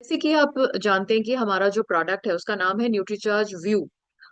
जैसे कि आप जानते हैं कि हमारा जो प्रोडक्ट है उसका नाम है न्यूट्रीचार्ज व्यू।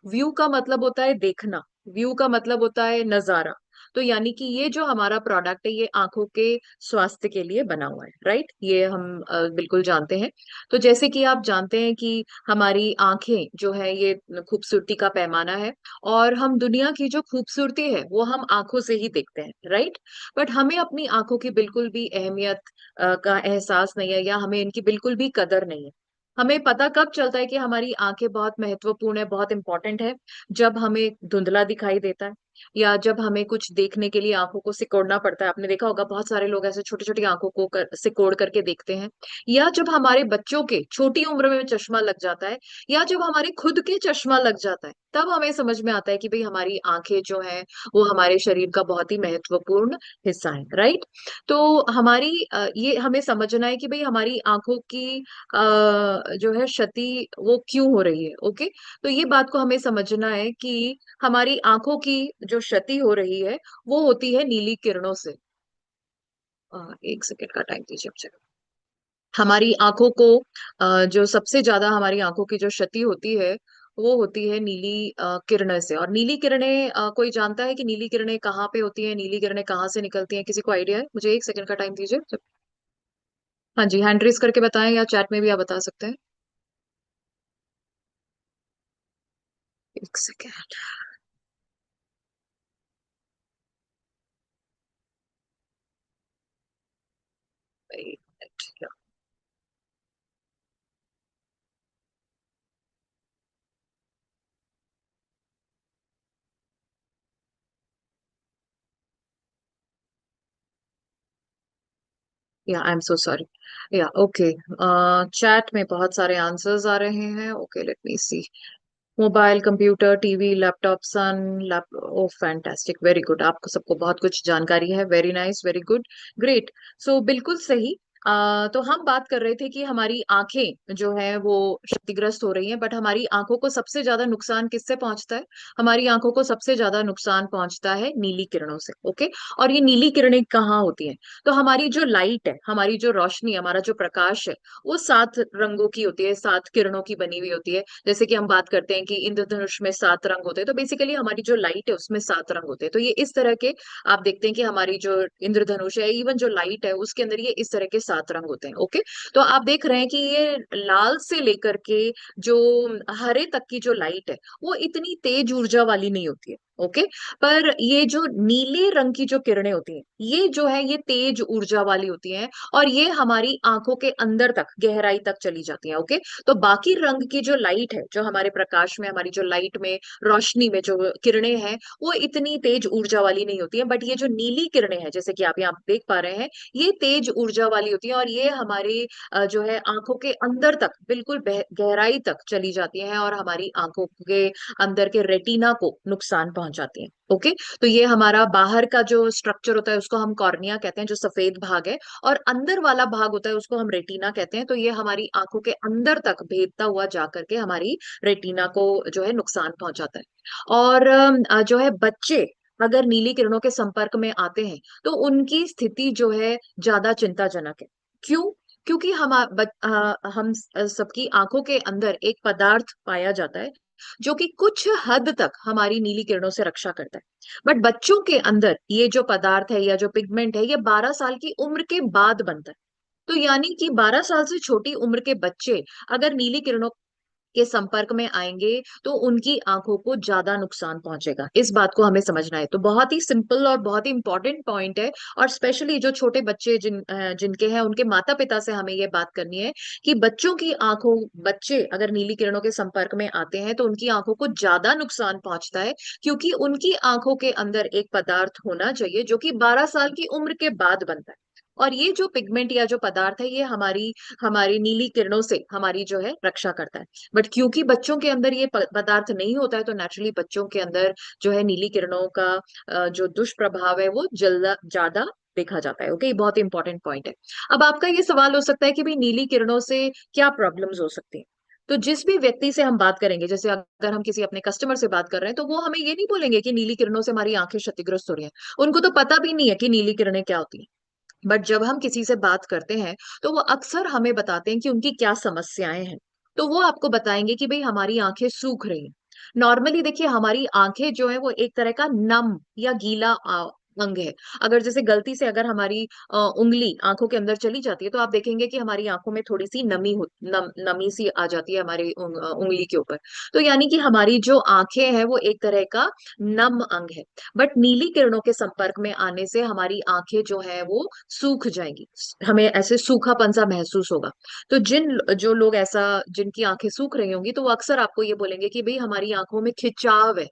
व्यू का मतलब होता है देखना। व्यू का मतलब होता है नजारा। तो यानी कि ये जो हमारा प्रोडक्ट है ये आंखों के स्वास्थ्य के लिए बना हुआ है, राइट। ये हम बिल्कुल जानते हैं। तो जैसे कि आप जानते हैं कि हमारी आंखें जो है ये खूबसूरती का पैमाना है। और हम दुनिया की जो खूबसूरती है वो हम आंखों से ही देखते हैं, राइट। बट हमें अपनी आंखों की बिल्कुल भी अहमियत का एहसास नहीं है, या हमें इनकी बिल्कुल भी कदर नहीं है। हमें पता कब चलता है कि हमारी आंखें बहुत महत्वपूर्ण है, बहुत इंपॉर्टेंट है? जब हमें धुंधला दिखाई देता है, या जब हमें कुछ देखने के लिए आंखों को सिकोड़ना पड़ता है। आपने देखा होगा बहुत सारे लोग ऐसे छोटी छोटी आंखों को सिकोड़ करके देखते हैं। या जब हमारे बच्चों के छोटी उम्र में चश्मा लग जाता है, या जब हमारे खुद के चश्मा लग जाता है, तब हमें समझ में आता है कि भाई हमारी आंखें जो है वो हमारे शरीर का बहुत ही महत्वपूर्ण हिस्सा है, राइट। तो हमारी ये हमें समझना है कि भाई हमारी आंखों की जो है क्षति वो क्यों हो रही है, ओके। तो ये बात को हमें समझना है कि हमारी आंखों की जो क्षति हो रही है वो होती है नीली किरणों से। एक सेकंड का टाइम दीजिए मुझे। हमारी आंखों को जो सबसे ज्यादा हमारी आंखों की जो क्षति होती है वो होती है नीली किरणें से। और नीली किरणें कोई जानता है कि नीली किरणें कहाँ पे होती है, नीली किरणें कहाँ से निकलती हैं? किसी को आइडिया है? मुझे एक सेकंड का टाइम दीजिए। हाँ जी, हैंड रेस करके बताएं या चैट में भी आप बता सकते हैं। एक second. Yeah I am so sorry. Yeah okay. Chat में बहुत सारे आंसर्स आ रहे हैं। Okay, let me see. Mobile, computer, TV, laptop, सन, लैप। Oh fantastic, very good. आपको सबको बहुत कुछ जानकारी है। Very nice, very good, great. So बिल्कुल सही। तो हम बात कर रहे थे कि हमारी आंखें जो है वो क्षतिग्रस्त हो रही हैं, बट हमारी आंखों को सबसे ज्यादा नुकसान किससे पहुंचता है? हमारी आंखों को सबसे ज्यादा नुकसान पहुंचता है नीली किरणों से, ओके। और ये नीली किरणें कहाँ होती हैं? तो हमारी जो लाइट है, हमारी जो रोशनी, हमारा जो प्रकाश है, वो 7 रंगों की होती है, 7 किरणों की बनी हुई होती है। जैसे कि हम बात करते हैं कि इंद्रधनुष में 7 रंग होते हैं, तो बेसिकली हमारी जो लाइट है उसमें 7 रंग होते हैं। तो ये इस तरह के आप देखते हैं कि हमारी जो इंद्रधनुष है, इवन जो लाइट है उसके अंदर ये इस तरह के 7 रंग होते हैं, ओके। तो आप देख रहे हैं कि ये लाल से लेकर के जो हरे तक की जो लाइट है वो इतनी तेज ऊर्जा वाली नहीं होती है, ओके। पर ये जो नीले रंग की जो किरणें होती हैं ये जो है ये तेज ऊर्जा वाली होती हैं। और ये हमारी आंखों के अंदर तक, गहराई तक चली जाती हैं, ओके। तो बाकी रंग की जो लाइट है, जो हमारे प्रकाश में, हमारी जो लाइट में, रोशनी में जो किरणें हैं वो इतनी तेज ऊर्जा वाली नहीं होती है। बट ये जो नीली किरणें हैं, जैसे कि आप यहाँ देख पा रहे हैं, ये तेज ऊर्जा वाली होती है। और ये हमारी जो है आंखों के अंदर तक, बिल्कुल गहराई तक चली जाती हैं और हमारी आंखों के अंदर के रेटिना को नुकसान पहुंचाती हैं, ओके। तो ये हमारा बाहर का जो स्ट्रक्चर होता है उसको हम कॉर्निया कहते हैं, जो सफेद भाग है। और अंदर वाला भाग होता है उसको हम रेटिना कहते हैं। तो ये हमारी आंखों के अंदर तक भेदता हुआ जा करके हमारी रेटिना को जो है नुकसान पहुंचाता है। और जो है बच्चे अगर नीली किरणों के संपर्क में आते हैं तो उनकी स्थिति जो है ज्यादा चिंताजनक है। क्यों? क्योंकि हम सबकी आंखों के अंदर एक पदार्थ पाया जाता है जो कि कुछ हद तक हमारी नीली किरणों से रक्षा करता है। बट बच्चों के अंदर ये जो पदार्थ है या जो पिगमेंट है ये 12 साल की उम्र के बाद बनता है। तो यानी कि 12 साल से छोटी उम्र के बच्चे अगर नीली किरणों के संपर्क में आएंगे तो उनकी आंखों को ज्यादा नुकसान पहुंचेगा। इस बात को हमें समझना है। तो बहुत ही सिंपल और बहुत ही इंपॉर्टेंट पॉइंट है। और स्पेशली जो छोटे बच्चे जिनके हैं उनके माता पिता से हमें ये बात करनी है कि बच्चों की आंखों, बच्चे अगर नीली किरणों के संपर्क में आते हैं तो उनकी आंखों को ज्यादा नुकसान पहुंचता है। क्योंकि उनकी आंखों के अंदर एक पदार्थ होना चाहिए जो कि 12 साल की उम्र के बाद बनता है। और ये जो पिगमेंट या जो पदार्थ है ये हमारी हमारी नीली किरणों से हमारी जो है रक्षा करता है। बट क्योंकि बच्चों के अंदर ये पदार्थ नहीं होता है तो नेचुरली बच्चों के अंदर जो है नीली किरणों का जो दुष्प्रभाव है वो जल्दा ज्यादा देखा जाता है, ओके। ये बहुत इंपॉर्टेंट पॉइंट है। अब आपका ये सवाल हो सकता है कि भाई नीली किरणों से क्या प्रॉब्लम्स हो सकती हैं? तो जिस भी व्यक्ति से हम बात करेंगे, जैसे अगर हम किसी अपने कस्टमर से बात कर रहे हैं, तो वो हमें ये नहीं बोलेंगे कि नीली किरणों से हमारी आंखें क्षतिग्रस्त हो रही हैं। उनको तो पता भी नहीं है कि नीली किरणें क्या होती हैं। बट जब हम किसी से बात करते हैं तो वो अक्सर हमें बताते हैं कि उनकी क्या समस्याएं हैं। तो वो आपको बताएंगे कि भाई हमारी आंखें सूख रही हैं। नॉर्मली देखिए हमारी आंखें जो है वो एक तरह का नम या गीला अंग है। अगर जैसे गलती से अगर हमारी उंगली आंखों के अंदर चली जाती है तो आप देखेंगे कि हमारी आंखों में थोड़ी सी नमी सी आ जाती है हमारी उंगली के ऊपर। तो यानी कि हमारी जो आंखें हैं वो एक तरह का नम अंग है। बट नीली किरणों के संपर्क में आने से हमारी आंखें जो है वो सूख जाएंगी। हमें ऐसे सूखापन सा महसूस होगा। तो जिन जो लोग ऐसा जिनकी आंखें सूख रही होंगी तो वो अक्सर आपको ये बोलेंगे कि भाई हमारी आंखों में खिंचाव है।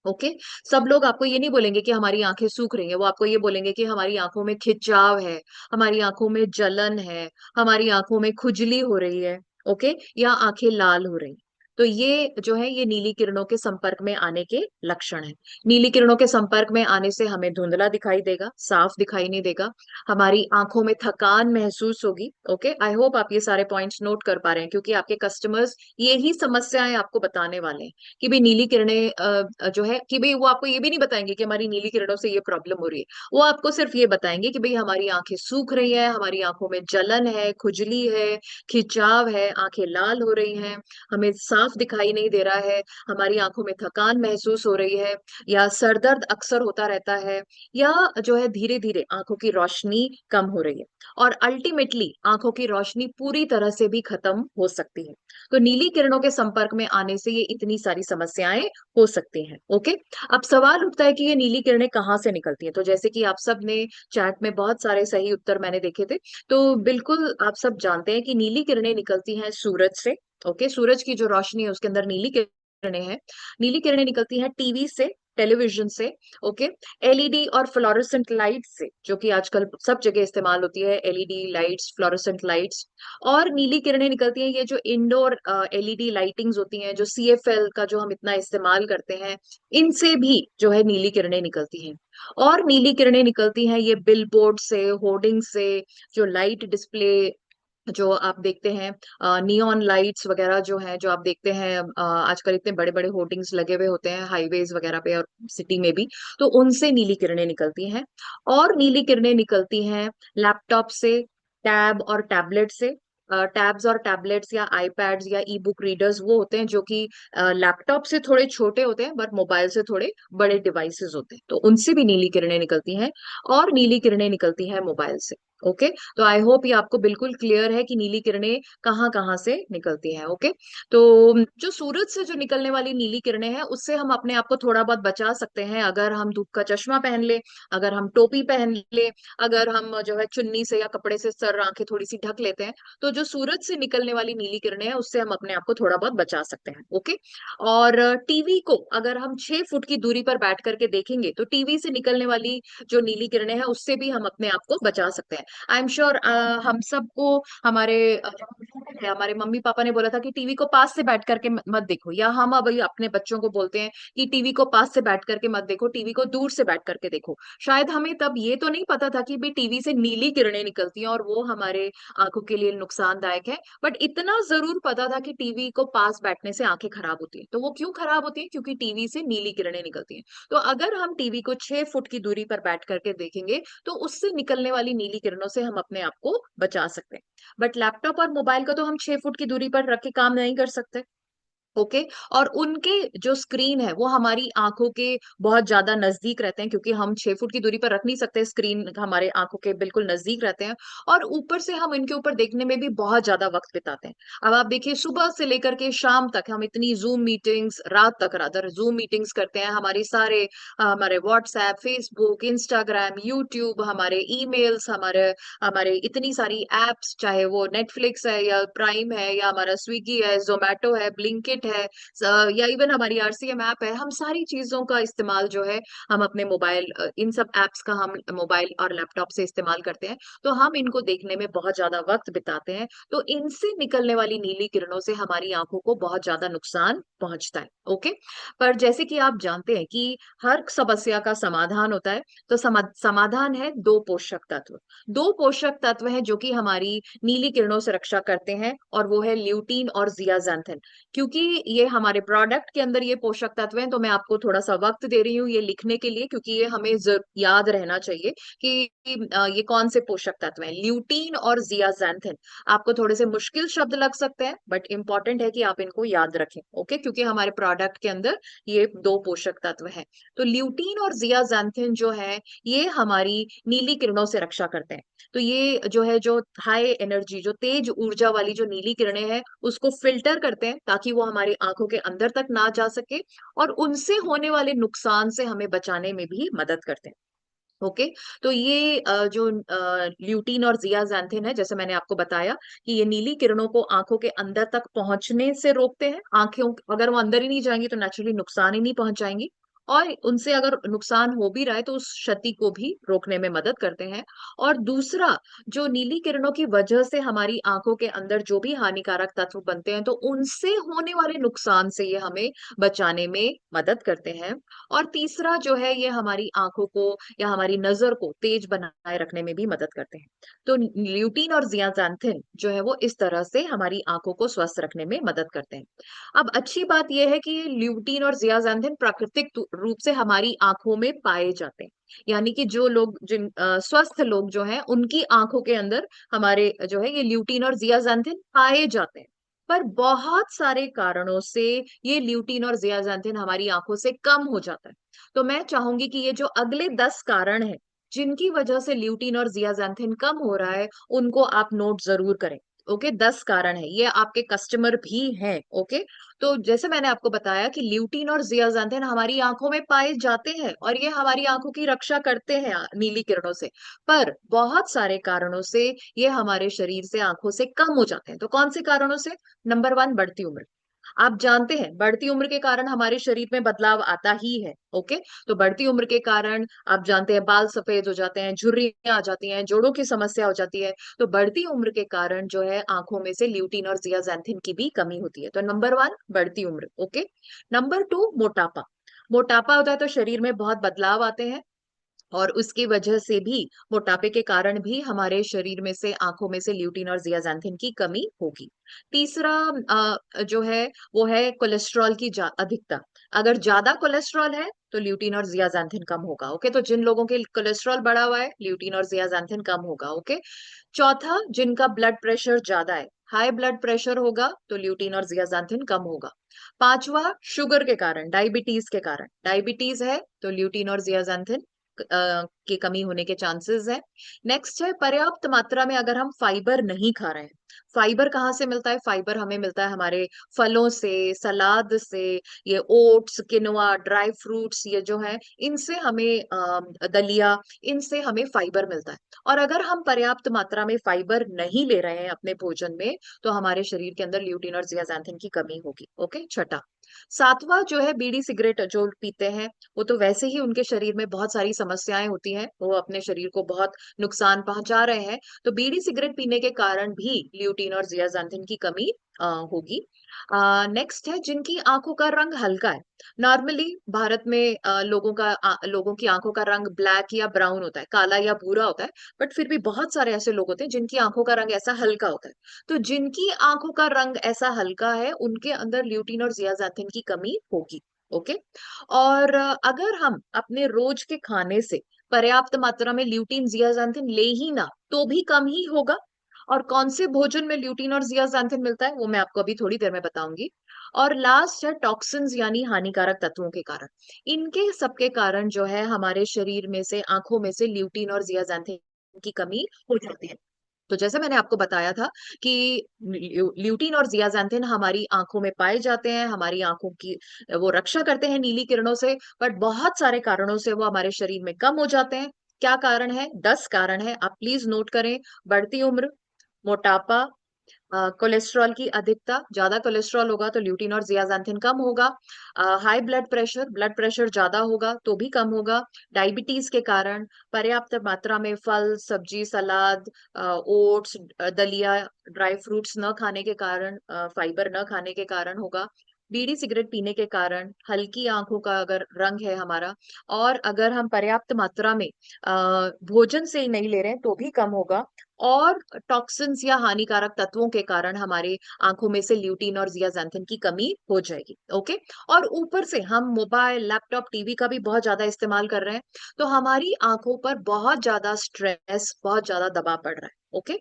ओके। सब लोग आपको ये नहीं बोलेंगे कि हमारी आंखें सूख रही हैं, वो आपको ये बोलेंगे कि हमारी आंखों में खिंचाव है, हमारी आंखों में जलन है, हमारी आंखों में खुजली हो रही है। ओके। या आंखें लाल हो रही। तो ये जो है ये नीली किरणों के संपर्क में आने के लक्षण है। नीली किरणों के संपर्क में आने से हमें धुंधला दिखाई देगा, साफ दिखाई नहीं देगा। हमारी आंखों में थकान महसूस होगी। ओके। आई होप आप ये सारे पॉइंट्स नोट कर पा रहे हैं क्योंकि आपके कस्टमर्स यही समस्याएं आपको बताने वाले हैं कि भाई नीली किरणें जो है कि भाई वो आपको ये भी नहीं बताएंगे कि हमारी नीली किरणों से ये प्रॉब्लम हो रही है। वो आपको सिर्फ ये बताएंगे कि भाई हमारी आंखें सूख रही है, हमारी आंखों में जलन है, खुजली है, खिंचाव है, आंखें लाल हो रही हैं, हमें साफ दिखाई नहीं दे रहा है, हमारी आंखों में थकान महसूस हो रही है, या सर दर्द अक्सर होता रहता है, या जो है धीरे धीरे आंखों की रोशनी कम हो रही है, और अल्टीमेटली आंखों की रोशनी पूरी तरह से भी खत्म हो सकती है। तो नीली किरणों के संपर्क में आने से ये इतनी सारी समस्याएं हो सकती हैं। ओके। अब सवाल उठता है कि ये नीली किरणें कहाँ से निकलती हैं। तो जैसे कि आप सब ने चैट में बहुत सारे सही उत्तर मैंने देखे थे। तो बिल्कुल आप सब जानते हैं कि नीली किरणें निकलती हैं सूरज से। ओके। सूरज की जो रोशनी है उसके अंदर नीली किरणें हैं। नीली किरणें निकलती हैं टीवी से, टेलीविजन से। ओके। एलईडी और फ्लोरोसेंट लाइट से, जो कि आजकल सब जगह इस्तेमाल होती है, एलईडी लाइट्स, फ्लोरोसेंट लाइट्स। और नीली किरणें निकलती हैं ये जो इंडोर एलईडी लाइटिंग्स होती हैं, जो सीएफएल का जो हम इतना इस्तेमाल करते हैं, इनसे भी जो है नीली किरणें निकलती हैं। और नीली किरणें निकलती हैं ये बिलबोर्ड से, होर्डिंग से, जो लाइट डिस्प्ले जो आप देखते हैं, नियॉन लाइट्स वगैरह जो हैं, जो आप देखते हैं आजकल इतने बड़े बड़े होर्डिंग्स लगे हुए होते हैं हाईवेज वगैरह पे और सिटी में भी। तो उनसे नीली किरणें निकलती हैं। और नीली किरणें निकलती हैं लैपटॉप से, टैब और टैबलेट से। टैब्स और टैबलेट्स या आईपैड्स या ई बुक रीडर्स वो होते हैं जो कि लैपटॉप से थोड़े छोटे होते हैं बट मोबाइल से थोड़े बड़े डिवाइसेस होते हैं, तो उनसे भी नीली किरणें निकलती हैं। और नीली किरणें निकलती हैं मोबाइल से। ओके। तो आई होप ये आपको बिल्कुल क्लियर है कि नीली किरणें कहाँ कहाँ से निकलती हैं। ओके। तो जो सूरज से जो निकलने वाली नीली किरणें हैं उससे हम अपने आप को थोड़ा बहुत बचा सकते हैं अगर हम धूप का चश्मा पहन ले, अगर हम टोपी पहन ले, अगर हम जो है चुन्नी से या कपड़े से सर आंखें थोड़ी सी ढक लेते हैं। तो जो सूरज से निकलने वाली नीली किरणें हैं उससे हम अपने आप को थोड़ा बहुत बचा सकते हैं। ओके। और टीवी को अगर हम 6 फुट की दूरी पर बैठ करके देखेंगे तो टीवी से निकलने वाली जो नीली किरणें हैं उससे भी हम अपने आप को बचा सकते हैं। आई एम श्योर हम सबको हमारे जब हम छोटे थे हमारे मम्मी पापा ने बोला था कि टीवी को पास से बैठ करके मत देखो, या हम अब अपने बच्चों को बोलते हैं कि टीवी को पास से बैठ करके मत देखो, टीवी को दूर से बैठ करके देखो। शायद हमें तब ये तो नहीं पता था कि भाई टीवी से नीली किरणें निकलती हैं और वो हमारे आंखों के लिए नुकसानदायक है, बट इतना जरूर पता था कि टीवी को पास बैठने से आंखें खराब होती है। तो वो क्यों खराब होती है? क्योंकि टीवी से नीली किरणें निकलती हैं। तो अगर हम टीवी को 6 फुट की दूरी पर बैठ करके देखेंगे तो उससे निकलने वाली नीली किरणों से हम अपने आप को बचा सकते हैं। बट लैपटॉप और मोबाइल का तो हम 6 फुट की दूरी पर रख के काम नहीं कर सकते। ओके। और उनके जो स्क्रीन है वो हमारी आंखों के बहुत ज्यादा नजदीक रहते हैं, क्योंकि हम 6 फुट की दूरी पर रख नहीं सकते, स्क्रीन हमारे आंखों के बिल्कुल नजदीक रहते हैं। और ऊपर से हम इनके ऊपर देखने में भी बहुत ज्यादा वक्त बिताते हैं। अब आप देखिए सुबह से लेकर के शाम तक हम इतनी जूम मीटिंग्स, रात तक रादर जूम मीटिंग्स करते हैं, हमारी सारे हमारे व्हाट्सएप, फेसबुक, इंस्टाग्राम, यूट्यूब, हमारे ईमेल्स, हमारे हमारे इतनी सारी एप्स, चाहे वो नेटफ्लिक्स है या प्राइम है या हमारा स्विगी है, जोमेटो है, ब्लिंकिट है, या इवन हमारी आरसीएम ऐप है, हम सारी चीजों का इस्तेमाल जो है हम अपने मोबाइल, इन सब एप्स का हम मोबाइल और लैपटॉप से इस्तेमाल करते हैं। तो हम इनको देखने में बहुत ज्यादा वक्त बिताते हैं। तो इनसे निकलने वाली नीली किरणों से हमारी आंखों को बहुत ज्यादा नुकसान पहुंचता है। ओके। पर जैसे कि आप जानते हैं कि हर समस्या का समाधान होता है। तो समाधान है दो पोषक तत्व। दो पोषक तत्व हैं जो कि हमारी नीली किरणों से रक्षा करते हैं, और वो है ल्यूटीन और जियाजांथिन। क्योंकि ये हमारे प्रोडक्ट के अंदर ये पोषक तत्व हैं, तो मैं आपको थोड़ा सा वक्त दे रही हूँ ये लिखने के लिए, क्योंकि ये हमें याद रहना चाहिए कि ये कौन से पोषक तत्व हैं। ल्यूटीन और जियाजैंथिन, आपको थोड़े से मुश्किल शब्द लग सकते हैं, बट इंपॉर्टेंट है कि आप इनको याद रखें, ओके, क्योंकि हमारे प्रोडक्ट के अंदर ये दो पोषक तत्व हैं। तो ल्यूटीन और जियाजैंथिन जो है, ये हमारी नीली किरणों से रक्षा करते हैं। तो ये जो है, जो हाई एनर्जी, जो तेज ऊर्जा वाली जो नीली किरणें हैं, उसको फिल्टर करते हैं ताकि वो हमारी आंखों के अंदर तक ना जा सके, और उनसे होने वाले नुकसान से हमें बचाने में भी मदद करते हैं। ओके। तो ये जो ल्यूटीन और जियाजैंथिन है, जैसे मैंने आपको बताया कि ये नीली किरणों को आंखों के अंदर तक पहुंचने से रोकते हैं। आंखों अगर वो अंदर ही नहीं जाएंगी तो नेचुरली नुकसान ही नहीं पहुंचाएंगी, और उनसे अगर नुकसान हो भी रहा है तो उस क्षति को भी रोकने में मदद करते हैं। और दूसरा, जो नीली किरणों की वजह से हमारी आंखों के अंदर जो भी हानिकारक तत्व बनते हैं, तो उनसे होने वाले नुकसान से ये हमें बचाने में मदद करते हैं। और तीसरा जो है, ये हमारी आंखों को या हमारी नजर को तेज बनाए रखने में भी मदद करते हैं। तो ल्यूटीन और जियाजैंथिन जो है, वो इस तरह से हमारी आंखों को स्वस्थ रखने में मदद करते हैं। अब अच्छी बात यह है कि ये ल्यूटीन और जियाजैंथिन प्राकृतिक रूप से हमारी आंखों में पाए जाते हैं। यानी कि जो लोग, स्वस्थ लोग जो हैं, उनकी आंखों के अंदर हमारे जो है ये ल्यूटीन और जियाजैंथिन पाए जाते हैं। पर बहुत सारे कारणों से ये ल्यूटीन और जियाजैंथिन हमारी आंखों से कम हो जाता है। तो मैं चाहूंगी कि ये जो अगले 10 कारण हैं जिनकी वजह से ल्यूटीन और जियाजैंथिन कम हो रहा है, उनको आप नोट जरूर करें। ओके, 10 कारण है, ये आपके कस्टमर भी हैं। ओके। तो जैसे मैंने आपको बताया कि ल्यूटीन और जियाजैंथिन हमारी आंखों में पाए जाते हैं और ये हमारी आंखों की रक्षा करते हैं नीली किरणों से। पर बहुत सारे कारणों से ये हमारे शरीर से आंखों से कम हो जाते हैं। तो कौन से कारणों से? नंबर 1, बढ़ती उम्र। आप जानते हैं बढ़ती उम्र के कारण हमारे शरीर में बदलाव आता ही है। ओके। तो बढ़ती उम्र के कारण आप जानते हैं बाल सफेद हो जाते हैं, झुर्रियां आ जाती हैं, जोड़ों की समस्या हो जाती है। तो बढ़ती उम्र के कारण जो है, आंखों में से ल्यूटीन और जियाजैंथिन की भी कमी होती है। तो नंबर 1, बढ़ती उम्र। ओके। नंबर 2, मोटापा। मोटापा होता है तो शरीर में बहुत बदलाव आते हैं, और उसकी वजह से भी, मोटापे के कारण भी हमारे शरीर में से, आंखों में से ल्यूटीन और जियाजैंथिन की कमी होगी। तीसरा जो है, वो है कोलेस्ट्रॉल की अधिकता। अगर ज्यादा कोलेस्ट्रॉल है तो ल्यूटीन और जियाजैंथिन कम होगा। ओके। तो जिन लोगों के कोलेस्ट्रॉल बढ़ा हुआ है, ल्यूटीन और जियाजैंथिन कम होगा। ओके। चौथा, जिनका ब्लड प्रेशर ज्यादा है, हाई ब्लड प्रेशर होगा, तो ल्यूटीन और जियाजैंथिन कम होगा। पांचवा, शुगर के कारण, डायबिटीज के कारण, डायबिटीज है तो ल्यूटीन और जियाजैंथिन की कमी होने के चांसेस है। नेक्स्ट है, पर्याप्त मात्रा में अगर हम फाइबर नहीं खा रहे हैं। फाइबर कहाँ से मिलता है? फाइबर हमें मिलता है हमारे फलों से, सलाद से, ये ओट्स, किनोआ, ड्राई फ्रूट्स, ये जो है, इनसे हमें दलिया, इनसे हमें फाइबर मिलता है। और अगर हम पर्याप्त मात्रा में फाइबर नहीं ले रहे हैं अपने भोजन में, तो हमारे शरीर के अंदर ल्यूटीन और जियाजैंथिन की कमी होगी। ओके। छठा, सातवां जो है, बीड़ी सिगरेट जो पीते हैं, वो तो वैसे ही उनके शरीर में बहुत सारी समस्याएं होती हैं, वो अपने शरीर को बहुत नुकसान पहुंचा रहे हैं। तो बीड़ी सिगरेट पीने के कारण भी ल्यूटीन और जियाजैंथिन की कमी होगी। नेक्स्ट है, जिनकी आंखों का रंग हल्का है। नॉर्मली भारत में लोगों की आंखों का रंग ब्लैक या ब्राउन होता है, काला या भूरा होता है। बट फिर भी बहुत सारे ऐसे लोग होते हैं जिनकी आंखों का रंग ऐसा हल्का होता है। तो जिनकी आंखों का रंग ऐसा हल्का है, उनके अंदर ल्यूटीन और जियाजैंथिन की कमी होगी। ओके। और अगर हम अपने रोज के खाने से पर्याप्त मात्रा में ल्यूटीन जियाजैंथिन ले ही ना, तो भी कम ही होगा। और कौन से भोजन में ल्यूटीन और जियाजैंथिन मिलता है, वो मैं आपको अभी थोड़ी देर में बताऊंगी। और लास्ट है, टॉक्सिन्स यानी हानिकारक तत्वों के कारण। इनके सबके कारण जो है, हमारे शरीर में से, आंखों में से ल्यूटीन और जियाजैंथिन की कमी हो जाती है। तो जैसे मैंने आपको बताया था कि ल्यूटीन और जियाजैंथिन हमारी आंखों में पाए जाते हैं, हमारी आंखों की वो रक्षा करते हैं नीली किरणों से, बट बहुत सारे कारणों से वो हमारे शरीर में कम हो जाते हैं। क्या कारण है? 10 कारण है, आप प्लीज नोट करें। बढ़ती उम्र, मोटापा, कोलेस्ट्रॉल की अधिकता, ज्यादा कोलेस्ट्रॉल होगा तो ल्यूटीन और जियाजैंथिन कम होगा। High blood pressure, blood pressure ज्यादा होगा तो भी कम होगा। डायबिटीज के कारण, पर्याप्त मात्रा में फल, सब्जी, सलाद, ओट्स, दलिया, ड्राई फ्रूट्स न खाने के कारण, फाइबर न खाने के कारण होगा। बीड़ी सिगरेट पीने के कारण, हल्की आंखों का अगर रंग है हमारा, और अगर हम पर्याप्त मात्रा में भोजन से ही नहीं ले रहे हैं, तो भी कम होगा। और टॉक्सिन्स या हानिकारक तत्वों के कारण हमारे आंखों में से ल्यूटीन और जियाज़ैंथिन की कमी हो जाएगी। ओके। और ऊपर से हम मोबाइल, लैपटॉप, टीवी का भी बहुत ज्यादा इस्तेमाल कर रहे हैं, तो हमारी आंखों पर बहुत ज्यादा स्ट्रेस, बहुत ज्यादा दबाव पड़ रहा है। ओके।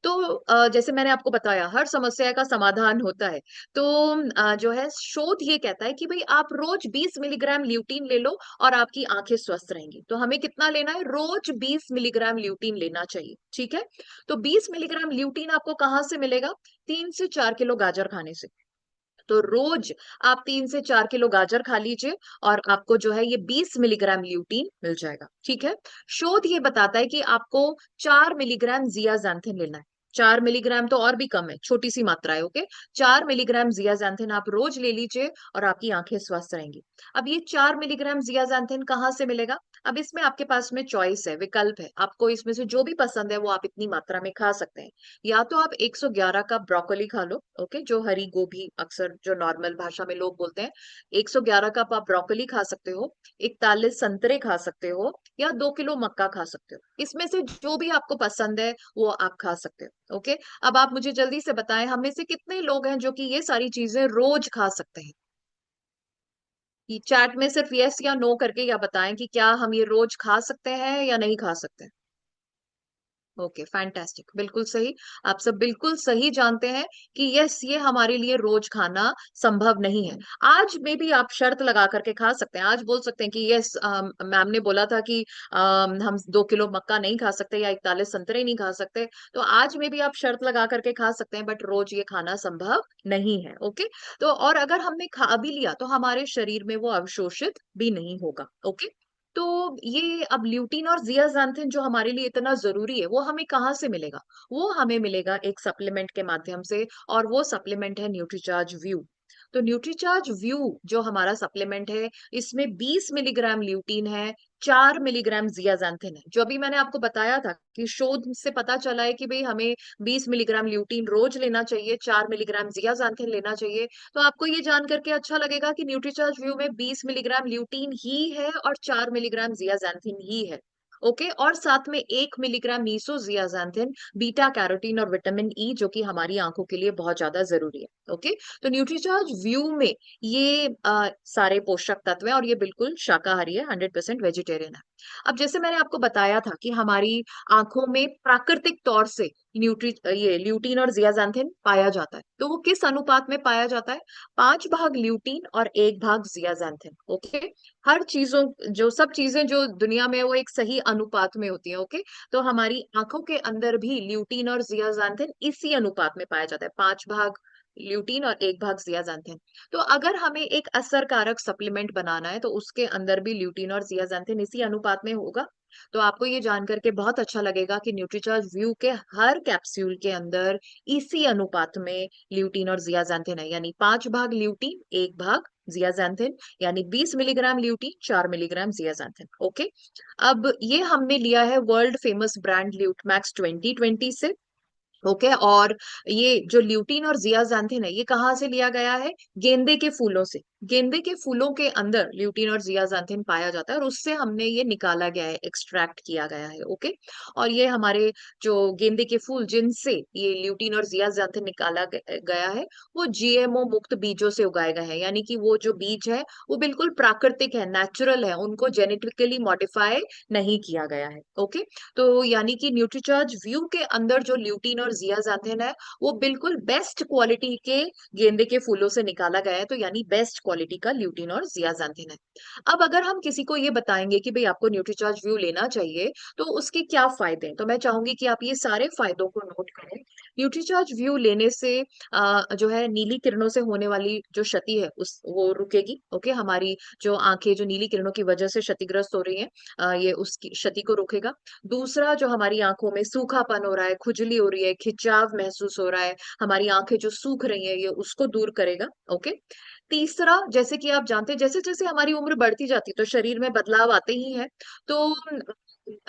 तो जैसे मैंने आपको बताया, हर समस्या का समाधान होता है। तो जो है शोध ये कहता है कि भाई आप रोज 20 मिलीग्राम ल्यूटीन ले लो और आपकी आंखें स्वस्थ रहेंगी। तो हमें कितना लेना है? रोज 20 मिलीग्राम ल्यूटीन लेना चाहिए। ठीक है। तो 20 मिलीग्राम ल्यूटीन आपको कहाँ से मिलेगा? 3 से 4 किलो गाजर खाने से। तो रोज आप 3 से 4 किलो गाजर खा लीजिए और आपको जो है ये 20 मिलीग्राम ल्यूटीन मिल जाएगा। ठीक है। शोध ये बताता है कि आपको 4 मिलीग्राम जियाजांथिन लेना है। 4 मिलीग्राम तो और भी कम है, छोटी सी मात्रा है। ओके। 4 मिलीग्राम जियाजांथिन आप रोज ले लीजिए और आपकी आंखें स्वस्थ रहेंगी। अब ये 4 मिलीग्राम जियाजांथिन कहाँ से मिलेगा? अब इसमें आपके पास में चॉइस है, विकल्प है। आपको इसमें से जो भी पसंद है वो आप इतनी मात्रा में खा सकते हैं। या तो आप 111 कप ब्रोकोली खा लो। ओके। जो हरी गोभी अक्सर जो नॉर्मल भाषा में लोग बोलते हैं, 111 कप आप ब्रोकोली खा सकते हो। 41 संतरे खा सकते हो, या 2 किलो मक्का खा सकते हो। इसमें से जो भी आपको पसंद है वो आप खा सकते हो। ओके। अब आप मुझे जल्दी से बताएं, हम में से कितने लोग हैं जो कि ये सारी चीजें रोज खा सकते हैं? कि चैट में सिर्फ यस या नो करके या बताएं कि क्या हम ये रोज खा सकते हैं या नहीं खा सकते। ओके, फैंटास्टिक, बिल्कुल सही। आप सब बिल्कुल सही जानते हैं कि यस, ये हमारे लिए रोज खाना संभव नहीं है। आज में भी आप शर्त लगा करके खा सकते हैं। आज बोल सकते हैं कि यस, मैम ने बोला था कि हम 2 किलो मक्का नहीं खा सकते या 41 संतरे नहीं खा सकते। तो आज में भी आप शर्त लगा करके खा सकते हैं, बट रोज ये खाना संभव नहीं है। ओके। तो और अगर हमने खा भी लिया तो हमारे शरीर में वो अवशोषित भी नहीं होगा। ओके। तो ये अब ल्यूटीन और जियाज़ैंथिन जो हमारे लिए इतना ज़रूरी है, वो हमें कहाँ से मिलेगा? वो हमें मिलेगा एक सप्लीमेंट के माध्यम से, और वो सप्लीमेंट है न्यूट्रीचार्ज व्यू। तो न्यूट्रीचार्ज व्यू जो हमारा सप्लीमेंट है, इसमें 20 मिलीग्राम ल्यूटीन है, 4 मिलीग्राम जियाज़ैंथिन है। जो अभी मैंने आपको बताया था कि शोध से पता चला है कि भई हमें 20 मिलीग्राम ल्यूटीन रोज लेना चाहिए, 4 मिलीग्राम जियाज़ैंथिन लेना चाहिए। तो आपको ये जान करके अच्छा लगेगा कि न्यूट्रीचार्ज व्यू में 20 मिलीग्राम ल्यूटीन ही है और 4 मिलीग्राम जियाज़ैंथिन ही है। ओके। और साथ में 1 मिलीग्राम मीसो बीटा कैरोटीन और विटामिन ई, जो कि हमारी आंखों के लिए बहुत ज्यादा जरूरी है। ओके। तो न्यूट्रीचार्ज व्यू में ये सारे पोषक तत्व हैं और ये बिल्कुल शाकाहारी है, 100% वेजिटेरियन है। अब जैसे मैंने आपको बताया था कि हमारी आंखों में प्राकृतिक तौर से ये ल्यूटीन और जियाज़ैंथिन पाया जाता है। तो वो किस अनुपात में पाया जाता है? 5 भाग ल्यूटीन और 1 भाग जियाज़ैंथिन। ओके। हर चीजों जो सब चीजें जो दुनिया में, वो एक सही अनुपात में होती है। ओके। तो हमारी आंखों के अंदर भी ल्यूटीन और जियाज़ैंथिन इसी अनुपात में पाया जाता है, 5 भाग ल्यूटीन और 1 भाग जियाज़ैंथिन। तो अगर हमें एक असरकारक सप्लीमेंट बनाना है तो उसके अंदर भी ल्यूटीन और जियाज़ैंथिन इसी अनुपात में होगा। तो आपको ये जान करके बहुत अच्छा लगेगा कि न्यूट्रीचार्ज व्यू के हर कैप्सूल के अंदर इसी अनुपात में ल्यूटीन और जियाज़ैंथिन है, यानी 5 भाग ल्यूटीन, 1 भाग जियाज़ैंथिन, यानी 20 मिलीग्राम ल्यूटीन, 4 मिलीग्राम जियाज़ैंथिन। ओके। अब ये हमने लिया है वर्ल्ड फेमस ब्रांड ल्यूटमैक्स 2020 से। ओके। और ये जो ल्यूटीन और जियाज़ैंथिन है, ये कहाँ से लिया गया है? गेंदे के फूलों से। गेंदे के फूलों के अंदर ल्यूटीन और जियाज़ैंथिन पाया जाता है और उससे हमने ये निकाला गया है, एक्सट्रैक्ट किया गया है। ओके। और ये हमारे जो गेंदे के फूल जिनसे ये ल्यूटीन और जियाज़ैंथिन निकाला गया है, वो जीएमओ मुक्त बीजों से उगाए गए हैं। यानी कि वो जो बीज है वो बिल्कुल प्राकृतिक है, नेचुरल है, उनको जेनेटिकली मॉडिफाई नहीं किया गया है। ओके। तो यानी कि न्यूट्रीचार्ज व्यू के अंदर जो ल्यूटीन और जियाज़ैंथिन है, वो बिल्कुल बेस्ट क्वालिटी के गेंदे के फूलों से निकाला गया है। तो यानी बेस्ट क्वालिटी का ल्यूटीन और जियाज़ैंथिन है। अब अगर हम किसी को ये बताएंगे कि भाई आपको न्यूट्रीचार्ज व्यू लेना चाहिए, तो उसके क्या फायदे हैं, तो मैं चाहूंगी कि आप ये सारे फायदों को नोट करें। न्यूट्रीचार्ज व्यू लेने से जो है नीली किरणों से होने वाली जो क्षति है उस वो रुकेगी। ओके। हमारी जो आंखें जो नीली किरणों की वजह से क्षतिग्रस्त हो रही हैं, ये उसकी क्षति को रोकेगा। दूसरा, जो हमारी आंखों में सूखापन हो रहा है, खुजली हो रही है, खिंचाव महसूस हो रहा है, हमारी आंखें जो सूख रही हैं, ये उसको दूर करेगा। ओके। तीसरा, जैसे कि आप जानते हैं, जैसे जैसे हमारी उम्र बढ़ती जाती है तो शरीर में बदलाव आते ही हैं। तो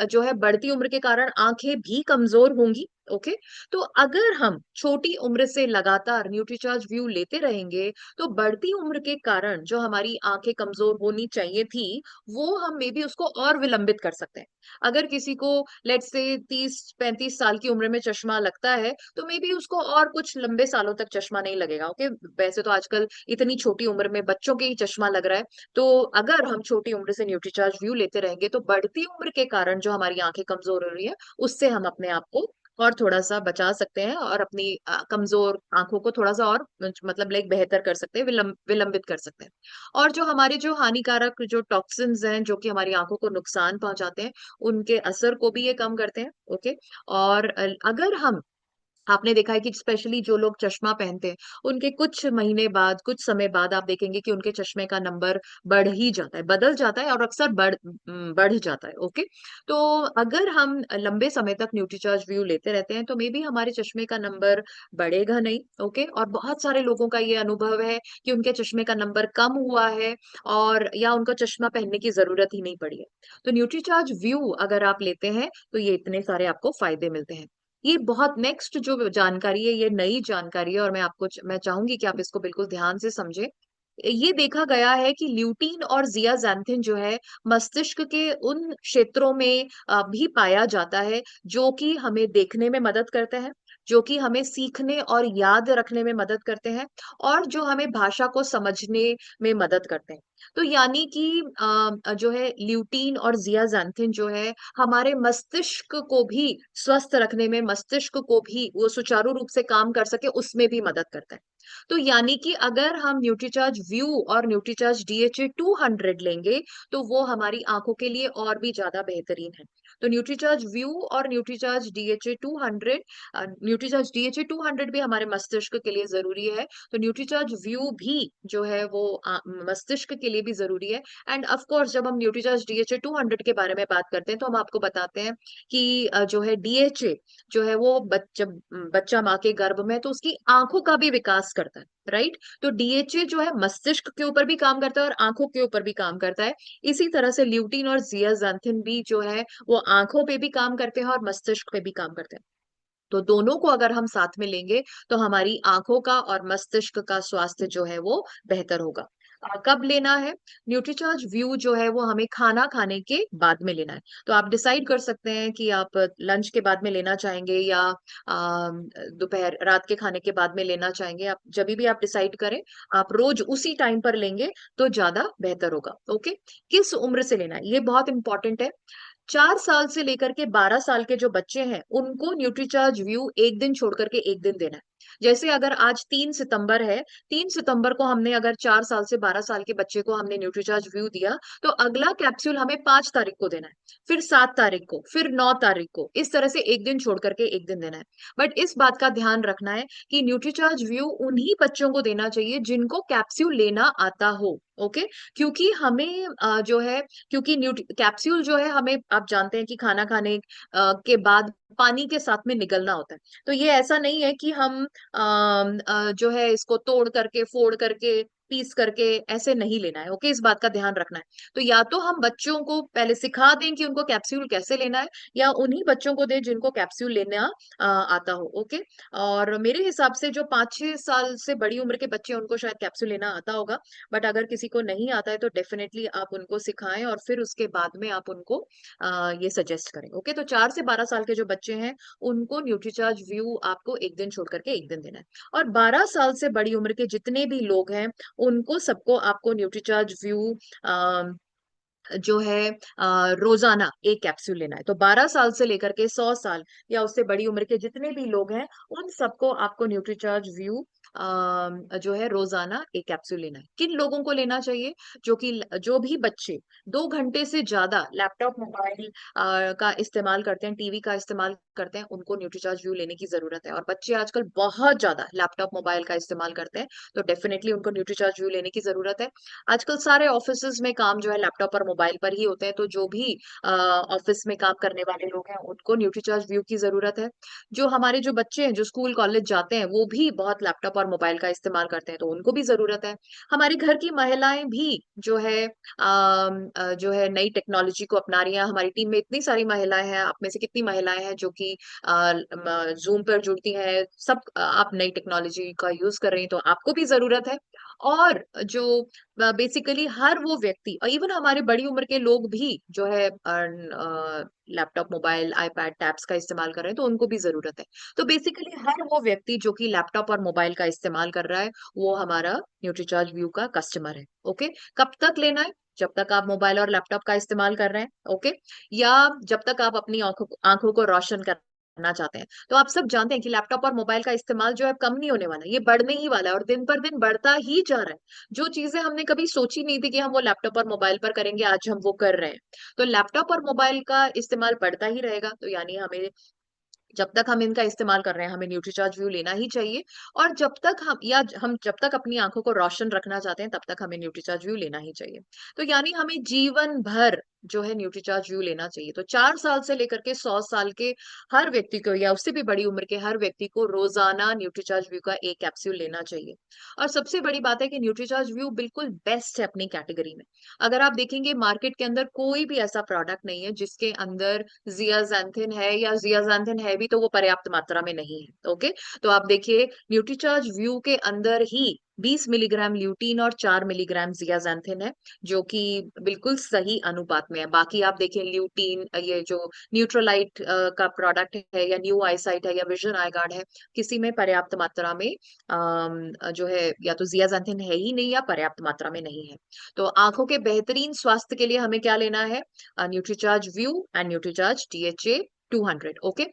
जो है बढ़ती उम्र के कारण आंखें भी कमजोर होंगी। ओके। तो अगर हम छोटी उम्र से लगातार न्यूट्रीचार्ज व्यू लेते रहेंगे, तो बढ़ती उम्र के कारण जो हमारी आंखें कमजोर होनी चाहिए थी, वो हम मे बी उसको और विलंबित कर सकते हैं। अगर किसी को लेट्स से 30-35 साल की उम्र में चश्मा लगता है, तो मे बी उसको और कुछ लंबे सालों तक चश्मा नहीं लगेगा। ओके। वैसे तो आजकल इतनी छोटी उम्र में बच्चों के ही चश्मा लग रहा है। तो अगर हम छोटी उम्र से न्यूट्रीचार्ज व्यू लेते रहेंगे, तो बढ़ती उम्र के कारण जो हमारी आंखें कमजोर हो रही है, उससे हम अपने आप को और थोड़ा-सा बचा सकते हैं और अपनी कमज़ोर आँखों को थोड़ा-सा और मतलब लाइक बेहतर कर सकते हैं, विलंबित कर सकते हैं। और जो हमारे जो हानिकारक जो टॉक्सिन्स हैं, जो कि हमारी आँखों को नुकसान पहुँचाते हैं, उनके असर को भी ये कम करते हैं, ओके? और अगर हम आपने देखा है कि स्पेशली जो लोग चश्मा पहनते हैं, उनके कुछ महीने बाद, कुछ समय बाद आप देखेंगे कि उनके चश्मे का नंबर बढ़ ही जाता है, बदल जाता है और अक्सर बढ़ जाता है, ओके? तो अगर हम लंबे समय तक न्यूट्रीचार्ज व्यू लेते रहते हैं, तो मे बी हमारे चश्मे का नंबर बढ़ेगा नहीं, ओके? और बहुत सारे लोगों का ये अनुभव है कि उनके चश्मे का नंबर कम हुआ है और या उनको चश्मा पहनने की ज़रूरत ही नहीं पड़ी है। तो न्यूट्रीचार्ज व्यू अगर आप लेते हैं, तो ये इतने सारे आपको फ़ायदे मिलते हैं। ये बहुत नेक्स्ट जो जानकारी है, ये नई जानकारी है और मैं चाहूंगी कि आप इसको बिल्कुल ध्यान से समझें। ये देखा गया है कि ल्यूटीन और जियाज़ैंथिन जो है मस्तिष्क के उन क्षेत्रों में भी पाया जाता है जो कि हमें देखने में मदद करते हैं, जो कि हमें सीखने और याद रखने में मदद करते हैं और जो हमें भाषा को समझने में मदद करते हैं। तो यानी कि जो है ल्यूटीन और जियाज़ैंथिन जो है हमारे मस्तिष्क को भी स्वस्थ रखने में, मस्तिष्क को भी वो सुचारू रूप से काम कर सके उसमें भी मदद करता है। तो यानी कि अगर हम न्यूट्रीचार्ज व्यू और न्यूट्रीचार्ज डीएचए 200 लेंगे, तो वो हमारी आंखों के लिए और भी ज्यादा बेहतरीन है। तो न्यूट्रीचार्ज व्यू और न्यूट्रीचार्ज डीएचए 200 भी हमारे मस्तिष्क के लिए जरूरी है। तो न्यूट्रीचार्ज व्यू भी जो है वो मस्तिष्क के लिए भी जरूरी है। एंड ऑफ कोर्स जब हम न्यूट्रीचार्ज डीएचए 200 के बारे में बात करते हैं, तो हम आपको बताते हैं कि जो है डीएचए जो है वो जब बच्चा माँ के गर्भ में है, तो उसकी आंखों का भी विकास करता है, राइट? तो डीएचए जो है मस्तिष्क के ऊपर भी काम करता है और आंखों के ऊपर भी काम करता है। इसी तरह से ल्यूटीन और जियाज़ैंथिन भी जो है वो आंखों पे भी काम करते हैं और मस्तिष्क पे भी काम करते हैं। तो दोनों को अगर हम साथ में लेंगे, तो हमारी आंखों का और मस्तिष्क का स्वास्थ्य जो है वो बेहतर होगा। कब लेना है? न्यूट्रीचार्ज व्यू जो है वो हमें खाना खाने के बाद में लेना है। तो आप डिसाइड कर सकते हैं कि आप लंच के बाद में लेना चाहेंगे या दोपहर रात के खाने के बाद में लेना चाहेंगे। आप जब भी आप डिसाइड करें, आप रोज उसी टाइम पर लेंगे तो ज्यादा बेहतर होगा। ओके। किस उम्र से लेना है, ये बहुत इंपॉर्टेंट है। 4 साल से लेकर के 12 साल के जो बच्चे हैं, उनको न्यूट्रीचार्ज व्यू एक दिन छोड़ करके एक दिन देना है। जैसे अगर आज 3 सितंबर है, 3 सितंबर को हमने अगर 4 साल से 12 साल के बच्चे को हमने न्यूट्रीचार्ज व्यू दिया, तो अगला कैप्सूल हमें 5 तारीख को देना है, फिर 7 तारीख को, फिर 9 तारीख को, इस तरह से एक दिन छोड़ करके एक दिन देना है। बट इस बात का ध्यान रखना है कि न्यूट्रीचार्ज व्यू उन्हीं बच्चों को देना चाहिए जिनको कैप्सूल लेना आता हो। ओके। क्योंकि हमें जो है क्योंकि कैप्सूल जो है हमें आप जानते हैं कि खाना खाने के बाद पानी के साथ में निगलना होता है। तो ये ऐसा नहीं है कि हम जो है इसको तोड़ करके फोड़ करके पीस करके ऐसे नहीं लेना है। ओके। इस बात का ध्यान रखना है। तो या तो हम बच्चों को पहले सिखा दें कि उनको कैप्सूल कैसे लेना है, या उन्हीं बच्चों को दें जिनको कैप्सूल लेना आता हो। ओके। और मेरे हिसाब से जो 5-6 साल से बड़ी उम्र के बच्चे हैं, उनको शायद कैप्सूल लेना आता होगा। बट अगर किसी को नहीं आता है, तो डेफिनेटली आप उनको सिखाएं और फिर उसके बाद में आप उनको ये सजेस्ट करें। ओके। तो 4 से 12 साल के जो बच्चे हैं, उनको न्यूट्रीचार्ज व्यू आपको एक दिन छोड़ करके एक दिन देना है। और 12 साल से बड़ी उम्र के जितने भी लोग हैं, उनको सबको आपको न्यूट्रीचार्ज व्यू जो है रोजाना एक कैप्सूल लेना है। तो 12 साल से लेकर के 100 साल या उससे बड़ी उम्र के जितने भी लोग हैं, उन सबको आपको न्यूट्रीचार्ज व्यू जो है रोजाना एक कैप्सूल लेना है। किन लोगों को लेना चाहिए? जो भी बच्चे 2 घंटे से ज्यादा लैपटॉप मोबाइल का इस्तेमाल करते हैं, टीवी का इस्तेमाल करते हैं, उनको न्यूट्रीचार्ज व्यू लेने की जरूरत है। और बच्चे आजकल बहुत ज्यादा लैपटॉप मोबाइल का इस्तेमाल करते हैं, तो डेफिनेटली उनको न्यूट्रीचार्ज व्यू लेने की जरूरत है। आजकल सारे ऑफिसेज में काम जो है लैपटॉप और मोबाइल पर ही होते हैं, तो जो भी ऑफिस में काम करने वाले लोग हैं, उनको न्यूट्रीचार्ज व्यू की जरूरत है। जो हमारे जो बच्चे हैं जो स्कूल कॉलेज जाते हैं, वो भी बहुत लैपटॉप और मोबाइल का इस्तेमाल करते हैं तो उनको भी ज़रूरत है। हमारी घर की महिलाएँ भी जो है जो है नई टेक्नोलॉजी को अपना रही हैं। हमारी टीम में इतनी सारी महिलाएँ हैं, आप में से कितनी महिलाएँ हैं जो कि ज़ूम पर जुड़ती हैं, सब आप नई टेक्नोलॉजी का यूज़ कर रही हैं, तो आपको भी ज़रूरत है। और जो बेसिकली हर वो व्यक्ति और इवन हमारे बड़ी उम्र के लोग भी जो है लैपटॉप, मोबाइल, आईपैड, टैब्स का इस्तेमाल कर रहे हैं, तो उनको भी ज़रूरत है। तो बेसिकली हर वो व्यक्ति जो कि लैपटॉप और मोबाइल का इस्तेमाल कर रहा है, वो हमारा न्यूट्रीचार्ज व्यू का कस्टमर है, ओके? कब तक लेना है? जब तक आप मोबाइल और लैपटॉप का इस्तेमाल कर रहे हैं, ओके? या जब तक आप अपनी आँखों को रोशन करना चाहते हैं। तो आप सब जानते हैं कि लैपटॉप और मोबाइल का इस्तेमाल जो है कम नहीं होने वाला है, ये बढ़ने ही वाला है और दिन पर दिन बढ़ता ही जा रहा है। जो चीज़ें हमने कभी सोची नहीं थी कि हम वो लैपटॉप और मोबाइल पर करेंगे, आज हम वो कर रहे हैं। तो लैपटॉप और मोबाइल का इस्तेमाल बढ़ता ही रहेगा, तो यानी हमें जब तक हम इनका इस्तेमाल कर रहे हैं, हमें न्यूट्रीचार्ज व्यू लेना ही चाहिए और जब तक हम जब तक अपनी आँखों को रोशन रखना चाहते हैं, तब तक हमें न्यूट्रीचार्ज व्यू लेना ही चाहिए। तो यानी हमें जीवन भर जो है न्यूट्रीचार्ज व्यू लेना चाहिए। तो 4 साल से लेकर के 100 साल के हर व्यक्ति को या उससे भी बड़ी उम्र के हर व्यक्ति को रोज़ाना न्यूट्रीचार्ज व्यू का 1 कैप्सूल लेना चाहिए। और सबसे बड़ी बात है कि न्यूट्रीचार्ज व्यू बिल्कुल बेस्ट है अपनी कैटेगरी में। अगर आप देखेंगे मार्केट के अंदर कोई भी ऐसा प्रोडक्ट नहीं है जिसके अंदर ज़ियाज़ैंथिन है या ज़ियाज़ैंथिन है भी तो वो पर्याप्त मात्रा में नहीं है, ओके? तो आप देखिए न्यूट्रीचार्ज व्यू के अंदर ही 20 मिलीग्राम ल्यूटीन और 4 मिलीग्राम ज़ियाज़ैंथिन है, जो कि बिल्कुल सही अनुपात में है। बाकी आप देखिए ल्यूटीन ये जो न्यूट्रालाइट का प्रोडक्ट है या न्यू आईसाइट है या विज़न आई गार्ड है, किसी में पर्याप्त मात्रा में जो है या तो ज़ियाज़ैंथिन है ही नहीं या पर्याप्त मात्रा में नहीं है। तो आँखों के बेहतरीन स्वास्थ्य के लिए हमें क्या लेना है? Nutricharge view and Nutricharge DHA 200 okay.